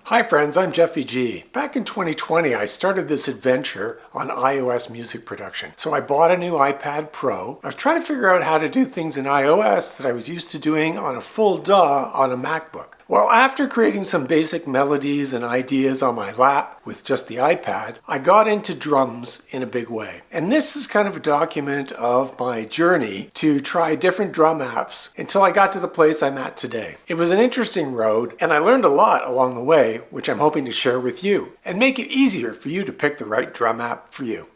Hi friends, I'm Jeffy G. Back in 2020, I started this adventure on iOS music production. So I bought a new iPad Pro. I was trying to figure out how to do things in iOS that I was used to doing on a full DAW on a MacBook. Well, after creating some basic melodies and ideas on my lap with just the iPad, I got into drums in a big way. And this is kind of a document of my journey to try different drum apps until I got to the place I'm at today. It was an interesting road, and I learned a lot along the way, which I'm hoping to share with you and make it easier for you to pick the right drum app for you.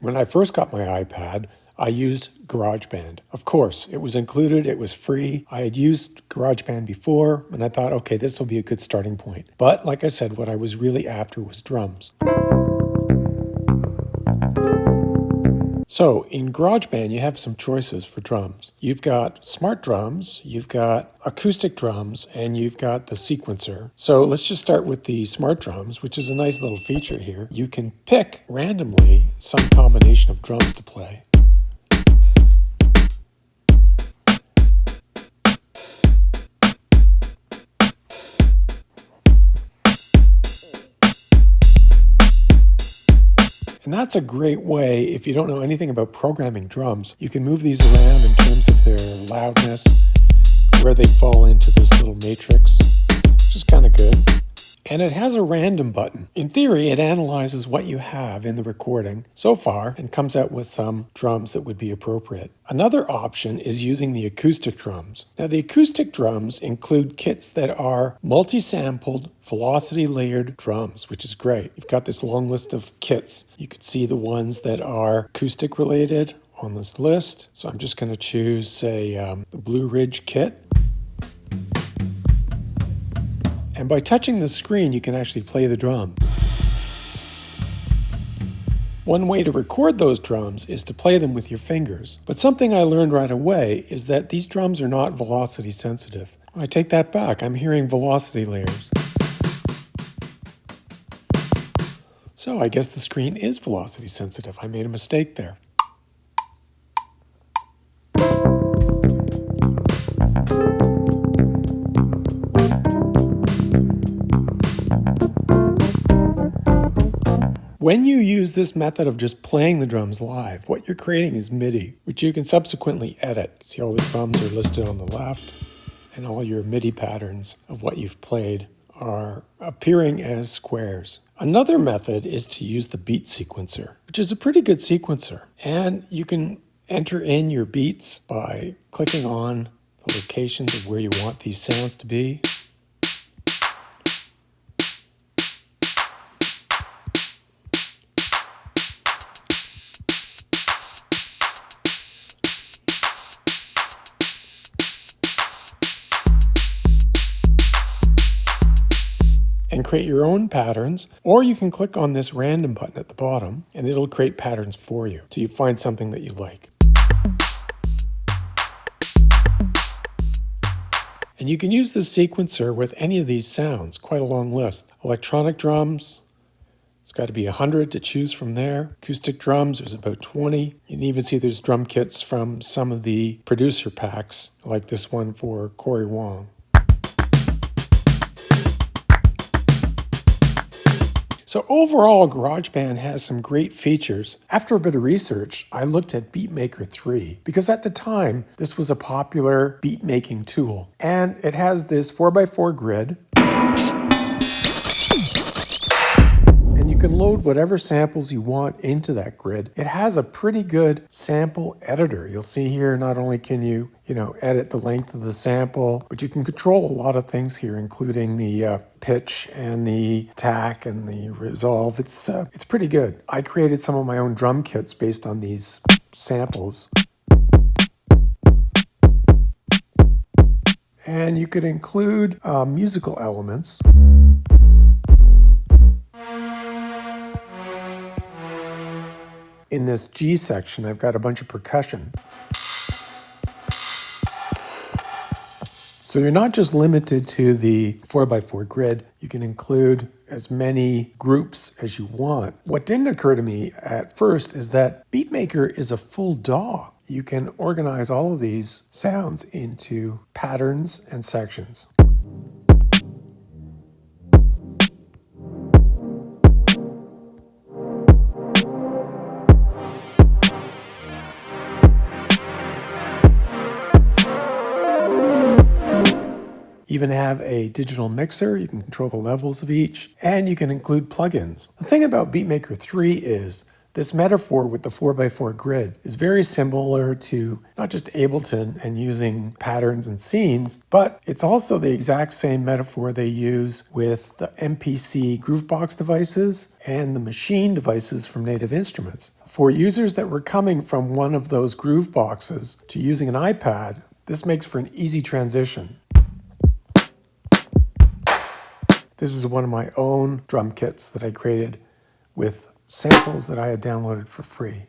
When I first got my iPad, I used GarageBand. Of course, it was included, it was free. I had used GarageBand before, and I thought, okay, this will be a good starting point. But like I said, what I was really after was drums. So in GarageBand, you have some choices for drums. You've got smart drums, you've got acoustic drums, and you've got the sequencer. So let's just start with the smart drums, which is a nice little feature here. You can pick randomly some combination of drums to play. And that's a great way, if you don't know anything about programming drums, you can move these around in terms of their loudness, where they fall into this little matrix, which is kind of good. And it has a random button. In theory, it analyzes what you have in the recording so far and comes out with some drums that would be appropriate. Another option is using the acoustic drums. Now, the acoustic drums include kits that are multi-sampled, velocity-layered drums, which is great. You've got this long list of kits. You can see the ones that are acoustic-related on this list. So I'm just going to choose, say, the Blue Ridge kit. And by touching the screen, you can actually play the drum. One way to record those drums is to play them with your fingers. But something I learned right away is that these drums are not velocity sensitive. I take that back. I'm hearing velocity layers. So I guess the screen is velocity sensitive. I made a mistake there. When you use this method of just playing the drums live, what you're creating is MIDI, which you can subsequently edit. See, all the drums are listed on the left, and all your MIDI patterns of what you've played are appearing as squares. Another method is to use the beat sequencer, which is a pretty good sequencer. And you can enter in your beats by clicking on the locations of where you want these sounds to be. And create your own patterns, or you can click on this random button at the bottom and it'll create patterns for you till you find something that you like. And you can use this sequencer with any of these sounds, quite a long list. Electronic drums, it's got to be 100 to choose from there. Acoustic drums, there's about 20. You can even see there's drum kits from some of the producer packs, like this one for Corey Wong. So overall, GarageBand has some great features. After a bit of research, I looked at Beatmaker 3 because at the time, this was a popular beat making tool. And it has this 4x4 grid. And you can load whatever samples you want into that grid. It has a pretty good sample editor. You'll see here, not only can you edit the length of the sample, but you can control a lot of things here, including the pitch and the attack and the resolve. It's pretty good. I created some of my own drum kits based on these samples. And you could include musical elements. In this G section, I've got a bunch of percussion. So you're not just limited to the 4x4 grid. You can include as many groups as you want. What didn't occur to me at first is that Beatmaker is a full DAW. You can organize all of these sounds into patterns and sections. Even have a digital mixer, you can control the levels of each, and you can include plugins. The thing about Beatmaker 3 is this metaphor with the 4x4 grid is very similar to not just Ableton and using patterns and scenes, but it's also the exact same metaphor they use with the MPC Groovebox devices and the machine devices from Native Instruments. For users that were coming from one of those Grooveboxes to using an iPad, this makes for an easy transition. This is one of my own drum kits that I created with samples that I had downloaded for free.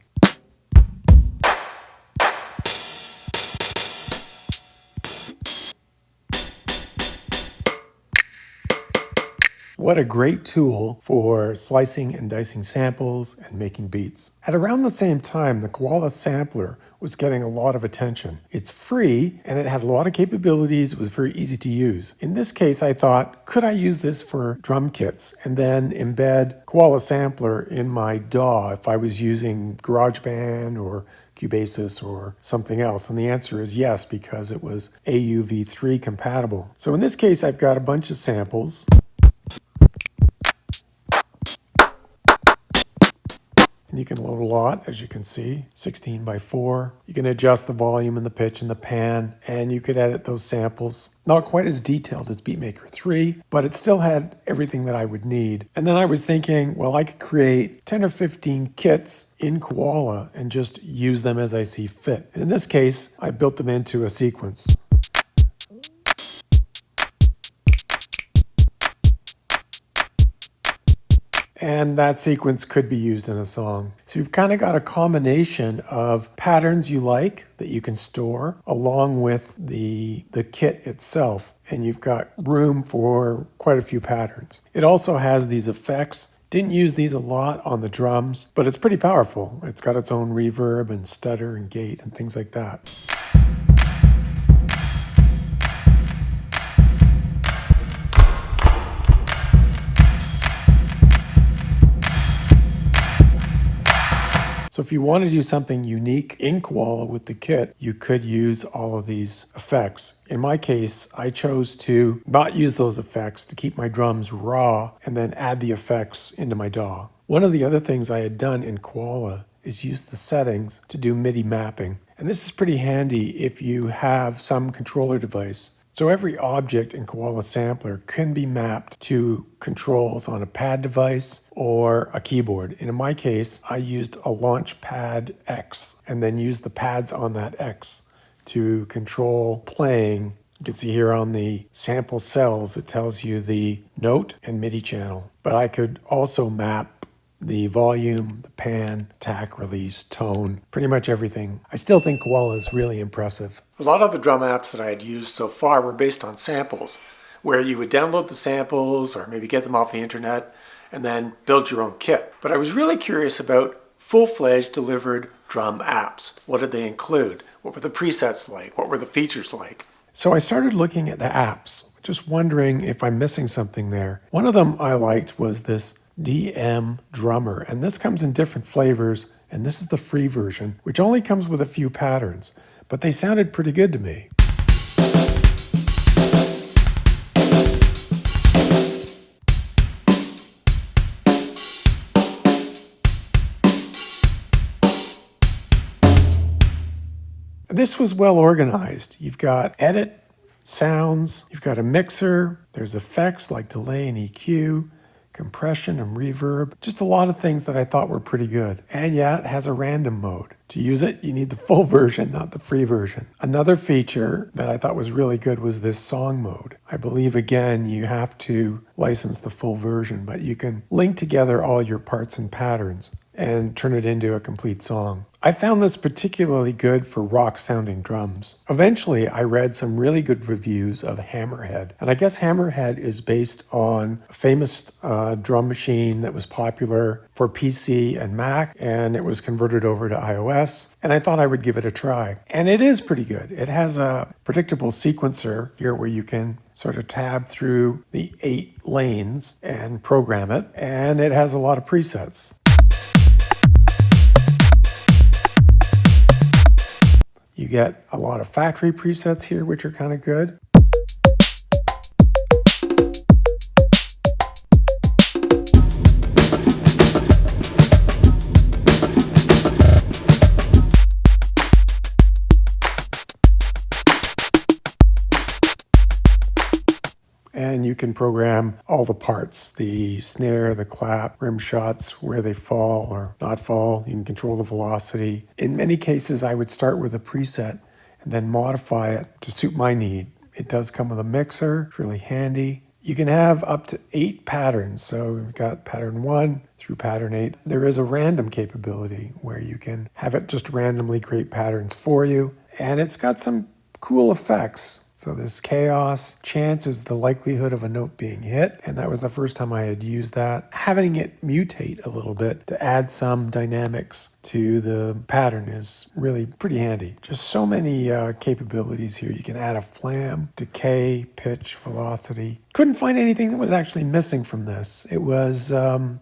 What a great tool for slicing and dicing samples and making beats. At around the same time, the Koala Sampler was getting a lot of attention. It's free and it had a lot of capabilities. It was very easy to use. In this case, I thought, could I use this for drum kits and then embed Koala Sampler in my DAW if I was using GarageBand or Cubase or something else? And the answer is yes, because it was AUV3 compatible. So in this case, I've got a bunch of samples. And you can load a lot, as you can see, 16x4. You can adjust the volume and the pitch and the pan, and you could edit those samples. Not quite as detailed as Beatmaker 3, but it still had everything that I would need. And then I was thinking, well, I could create 10 or 15 kits in Koala and just use them as I see fit. And in this case, I built them into a sequence. And that sequence could be used in a song. So you've kind of got a combination of patterns you like that you can store along with the kit itself. And you've got room for quite a few patterns. It also has these effects. Didn't use these a lot on the drums, but it's pretty powerful. It's got its own reverb and stutter and gate and things like that. So if you want to do something unique in Koala with the kit, you could use all of these effects. In my case, I chose to not use those effects to keep my drums raw and then add the effects into my DAW. One of the other things I had done in Koala is use the settings to do MIDI mapping. And this is pretty handy if you have some controller device. So every object in Koala Sampler can be mapped to controls on a pad device or a keyboard. And in my case, I used a Launchpad X and then used the pads on that X to control playing. You can see here on the sample cells, it tells you the note and MIDI channel. But I could also map the volume, the pan, attack, release, tone, pretty much everything. I still think Koala is really impressive. A lot of the drum apps that I had used so far were based on samples, where you would download the samples or maybe get them off the internet and then build your own kit. But I was really curious about full-fledged delivered drum apps. What did they include? What were the presets like? What were the features like? So I started looking at the apps, just wondering if I'm missing something there. One of them I liked was this DM Drummer, and this comes in different flavors, and this is the free version, which only comes with a few patterns, but they sounded pretty good to me. This was well organized. You've got edit, sounds, you've got a mixer, there's effects like delay and EQ, compression and reverb, just a lot of things that I thought were pretty good. And yeah, it has a random mode. To use it, you need the full version, not the free version. Another feature that I thought was really good was this song mode. I believe, again, you have to license the full version, but you can link together all your parts and patterns and turn it into a complete song. I found this particularly good for rock-sounding drums. Eventually, I read some really good reviews of Hammerhead, and I guess Hammerhead is based on a famous drum machine that was popular for PC and Mac, and it was converted over to iOS, and I thought I would give it a try. And it is pretty good. It has a predictable sequencer here where you can sort of tab through the 8 lanes and program it, and it has a lot of presets. You get a lot of factory presets here, which are kind of good. And you can program all the parts, the snare, the clap, rim shots, where they fall or not fall. You can control the velocity. In many cases, I would start with a preset and then modify it to suit my need. It does come with a mixer, it's really handy. You can have up to 8 patterns. So we've got pattern 1 through pattern 8. There is a random capability where you can have it just randomly create patterns for you. And it's got some cool effects. So this chaos, chance is the likelihood of a note being hit, and that was the first time I had used that. Having it mutate a little bit to add some dynamics to the pattern is really pretty handy. Just so many capabilities here. You can add a flam, decay, pitch, velocity. Couldn't find anything that was actually missing from this. It was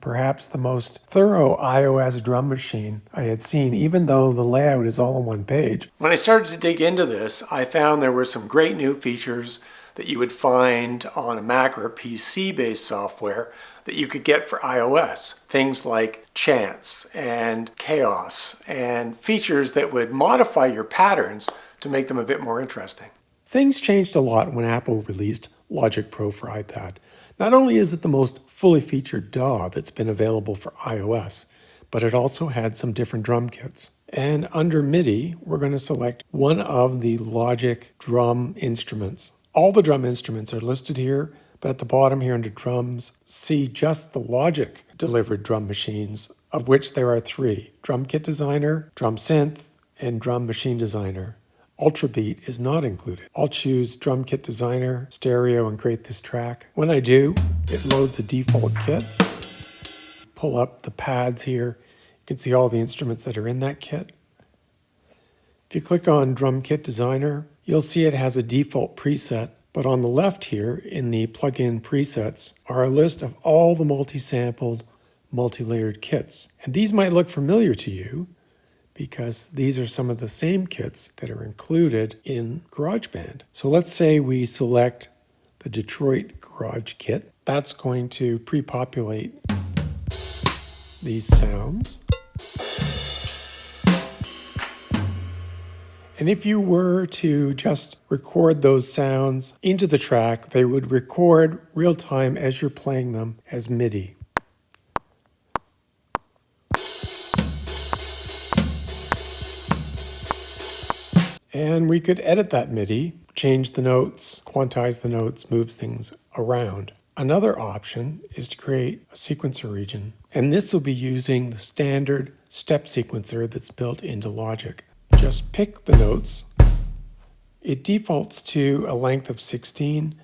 perhaps the most thorough iOS drum machine I had seen, even though the layout is all on one page. When I started to dig into this, I found there were some great new features that you would find on a Mac or a PC-based software that you could get for iOS. Things like chance and chaos and features that would modify your patterns to make them a bit more interesting. Things changed a lot when Apple released Logic Pro for iPad. Not only is it the most fully featured DAW that's been available for iOS, but it also had some different drum kits. And under MIDI, we're going to select one of the Logic drum instruments. All the drum instruments are listed here, but at the bottom here under drums, see just the Logic delivered drum machines, of which there are 3: Drum Kit Designer, Drum Synth, and Drum Machine Designer. Ultrabeat is not included. I'll choose Drum Kit Designer, Stereo, and create this track. When I do, it loads a default kit. Pull up the pads here. You can see all the instruments that are in that kit. If you click on Drum Kit Designer, you'll see it has a default preset, but on the left here in the plugin presets are a list of all the multi-sampled, multi-layered kits. And these might look familiar to you because these are some of the same kits that are included in GarageBand. So let's say we select the Detroit Garage Kit. That's going to pre-populate these sounds. And if you were to just record those sounds into the track, they would record real time as you're playing them as MIDI. And we could edit that MIDI, change the notes, quantize the notes, moves things around. Another option is to create a sequencer region, and this will be using the standard step sequencer that's built into Logic. Just pick the notes. It defaults to a length of 16,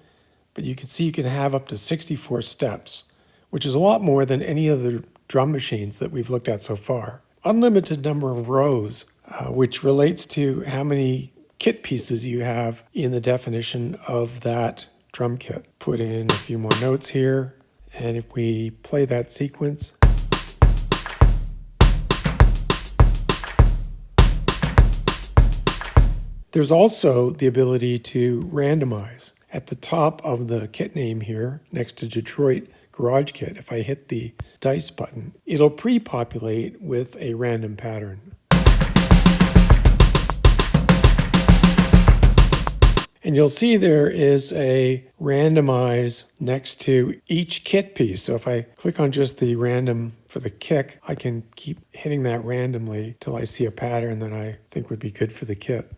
but you can see you can have up to 64 steps, which is a lot more than any other drum machines that we've looked at so far. Unlimited number of rows, which relates to how many kit pieces you have in the definition of that drum kit. Put in a few more notes here, and if we play that sequence, there's also the ability to randomize. At the top of the kit name here, next to Detroit Garage Kit, if I hit the dice button, it'll pre-populate with a random pattern. And you'll see there is a randomize next to each kit piece. So if I click on just the random for the kick, I can keep hitting that randomly till I see a pattern that I think would be good for the kit.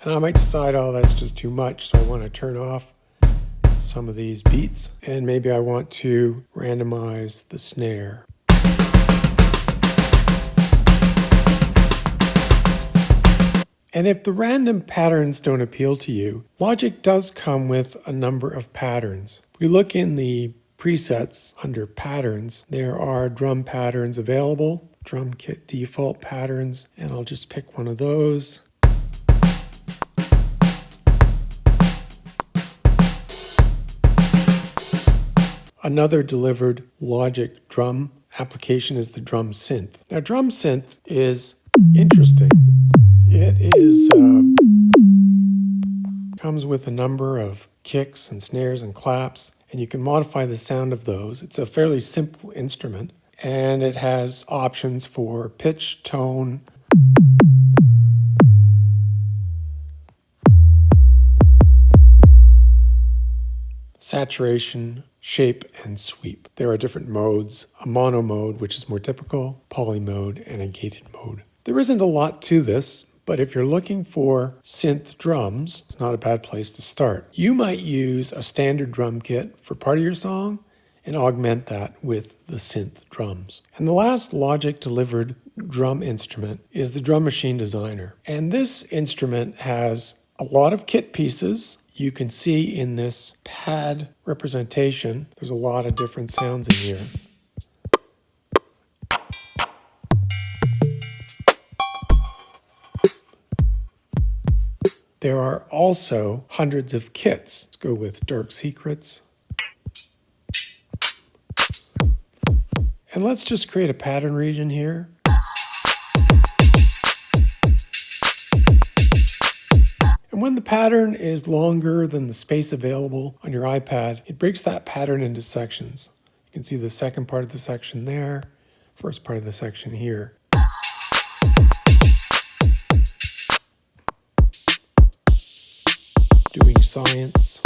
And I might decide, oh, that's just too much, so I want to turn off some of these beats, and maybe I want to randomize the snare. And if the random patterns don't appeal to you, Logic does come with a number of patterns. If we look in the presets under patterns, there are drum patterns available, drum kit default patterns, and I'll just pick one of those. Another delivered Logic drum application is the drum synth. Now drum synth is interesting. It is comes with a number of kicks and snares and claps, and you can modify the sound of those. It's a fairly simple instrument, and it has options for pitch, tone, saturation, shape, and sweep. There are different modes, a mono mode, which is more typical, poly mode, and a gated mode. There isn't a lot to this, but if you're looking for synth drums, it's not a bad place to start. You might use a standard drum kit for part of your song and augment that with the synth drums. And the last Logic delivered drum instrument is the Drum Machine Designer. And this instrument has a lot of kit pieces. You can see in this pad representation, there's a lot of different sounds in here. There are also hundreds of kits. Let's go with Dark Secrets. And let's just create a pattern region here. And when the pattern is longer than the space available on your iPad, it breaks that pattern into sections. You can see the second part of the section there, first part of the section here. Doing science.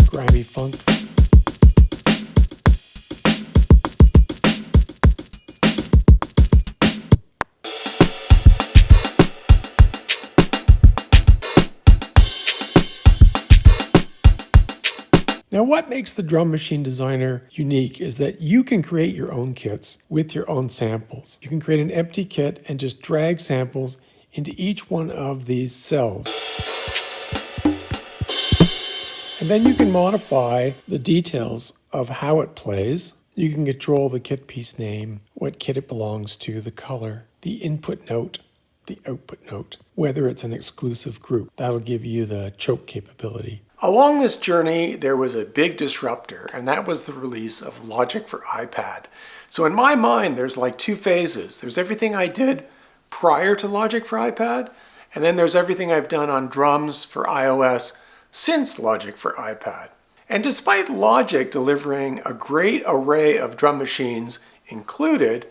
Grimy funk. Now, what makes the Drum Machine Designer unique is that you can create your own kits with your own samples. You can create an empty kit and just drag samples into each one of these cells. And then you can modify the details of how it plays. You can control the kit piece name, what kit it belongs to, the color, the input note, the output note, whether it's an exclusive group. That'll give you the choke capability. Along this journey, there was a big disruptor, and that was the release of Logic for iPad. So in my mind, there's like two phases. There's everything I did prior to Logic for iPad, and then there's everything I've done on drums for iOS since Logic for iPad. And despite Logic delivering a great array of drum machines included,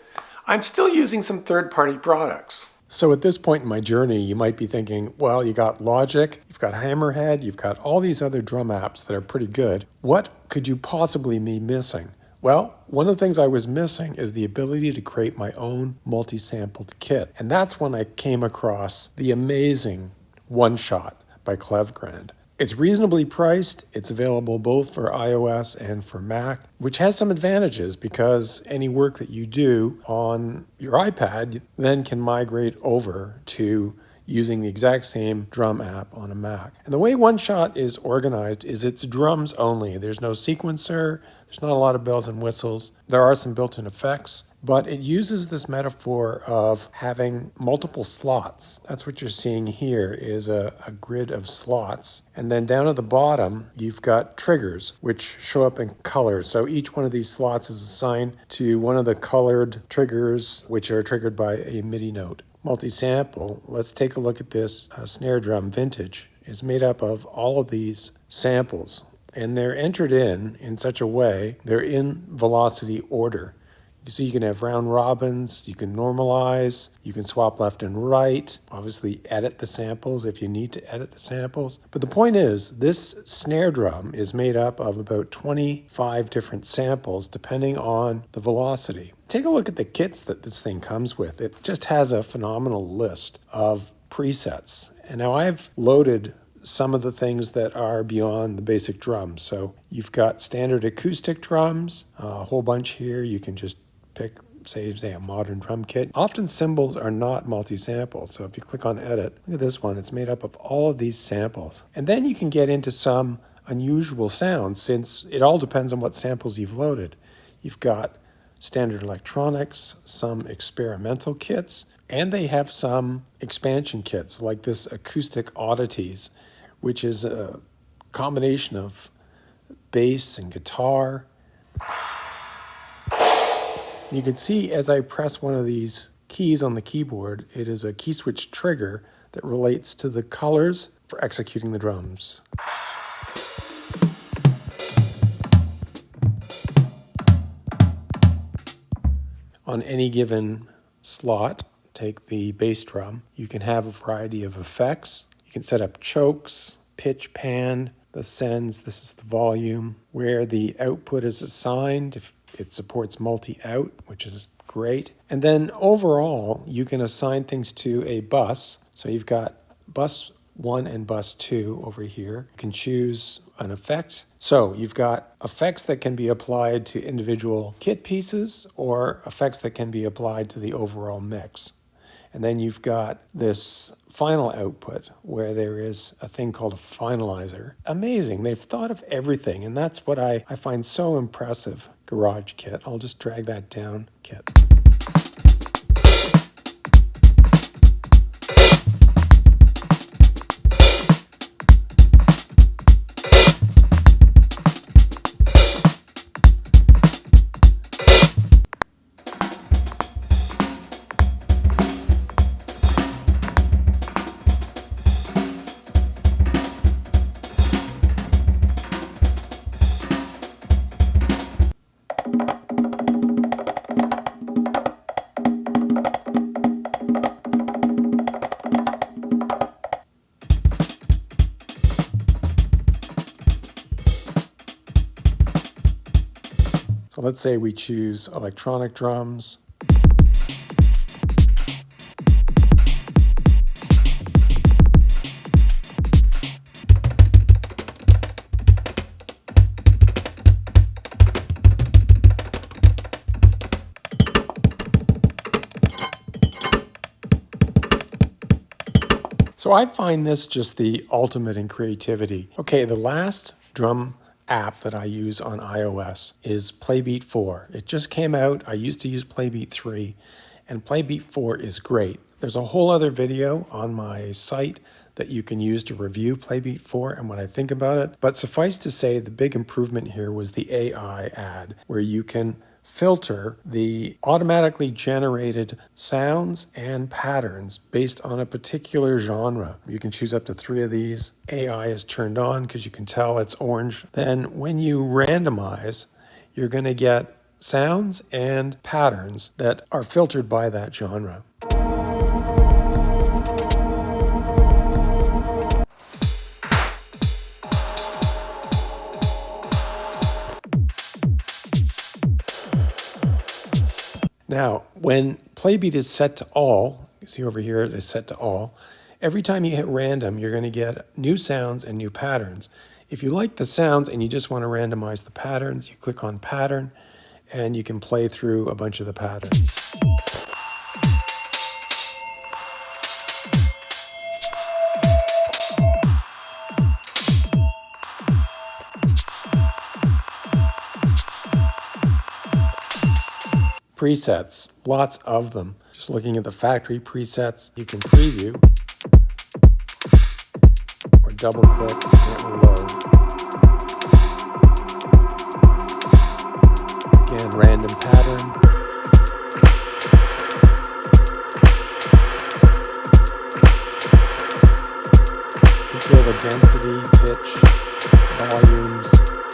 I'm still using some third-party products. So at this point in my journey, you might be thinking, well, you got Logic, you've got Hammerhead, you've got all these other drum apps that are pretty good. What could you possibly be missing? Well, one of the things I was missing is the ability to create my own multi-sampled kit. And that's when I came across the amazing OneShot by Klevgrand. It's reasonably priced. It's available both for iOS and for Mac, which has some advantages because any work that you do on your iPad then can migrate over to using the exact same drum app on a Mac. And the way OneShot is organized is it's drums only. There's no sequencer. There's not a lot of bells and whistles. There are some built-in effects, but it uses this metaphor of having multiple slots. That's what you're seeing here is a grid of slots. And then down at the bottom, you've got triggers, which show up in colors. So each one of these slots is assigned to one of the colored triggers, which are triggered by a MIDI note. Multi-sample, let's take a look at this snare drum vintage. It's made up of all of these samples, and they're entered in such a way, they're in velocity order. So you can have round robins, you can normalize, you can swap left and right, obviously edit the samples if you need to edit the samples. But the point is, this snare drum is made up of about 25 different samples depending on the velocity. Take a look at the kits that this thing comes with. It just has a phenomenal list of presets. And now I've loaded some of the things that are beyond the basic drums. So you've got standard acoustic drums, a whole bunch here. You can just pick, say a modern drum kit. Often cymbals are not multi-sampled. So if you click on edit, look at this one. It's made up of all of these samples. And then you can get into some unusual sounds, since it all depends on what samples you've loaded. You've got standard electronics, some experimental kits, and they have some expansion kits like this Acoustic Oddities, which is a combination of bass and guitar. You can see as I press one of these keys on the keyboard, it is a key switch trigger that relates to the colors for executing the drums. On any given slot, take the bass drum, you can have a variety of effects. You can set up chokes, pitch, pan, the sends, this is the volume, where the output is assigned, if it supports multi-out, which is great. And then overall, you can assign things to a bus. So you've got bus 1 and bus 2 over here. You can choose an effect. So you've got effects that can be applied to individual kit pieces or effects that can be applied to the overall mix. And then you've got this final output where there is a thing called a finalizer. Amazing. They've thought of everything, and that's what I find so impressive. Garage kit. I'll just drag that down. Kit. So let's say we choose electronic drums. So I find this just the ultimate in creativity. Okay, the last drum app that I use on iOS is Playbeat 4. It just came out. I used to use Playbeat 3, and Playbeat 4 is great. There's a whole other video on my site that you can use to review Playbeat 4 and what I think about it. But suffice to say, the big improvement here was the AI add, where you can filter the automatically generated sounds and patterns based on a particular genre. You can choose up to 3 of these. AI is turned on because you can tell it's orange. Then when you randomize, you're going to get sounds and patterns that are filtered by that genre. Now, when Playbeat is set to all, you see over here it is set to all, every time you hit random, you're going to get new sounds and new patterns. If you like the sounds and you just want to randomize the patterns, you click on pattern and you can play through a bunch of the patterns. Presets, lots of them. Just looking at the factory presets, you can preview or double click and it will load. Again, random pattern. Control the density, pitch, volumes,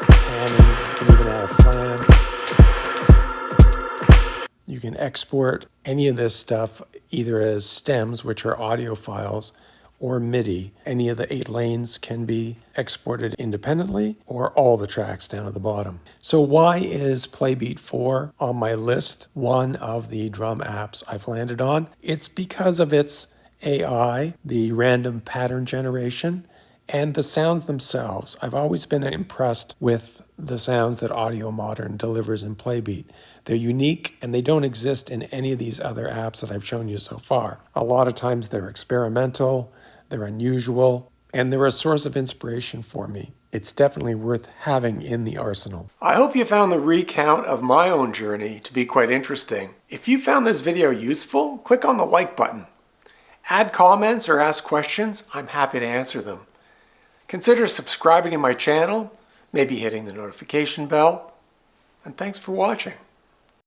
panning. You can even add a flam. You can export any of this stuff either as stems, which are audio files, or MIDI. Any of the 8 lanes can be exported independently, or all the tracks down at the bottom. So why is Playbeat 4 on my list, one of the drum apps I've landed on? It's because of its AI, the random pattern generation, and the sounds themselves. I've always been impressed with the sounds that Audiomodern delivers in Playbeat. They're unique and they don't exist in any of these other apps that I've shown you so far. A lot of times they're experimental, they're unusual, and they're a source of inspiration for me. It's definitely worth having in the arsenal. I hope you found the recount of my own journey to be quite interesting. If you found this video useful, click on the like button. Add comments or ask questions, I'm happy to answer them. Consider subscribing to my channel, maybe hitting the notification bell, and thanks for watching.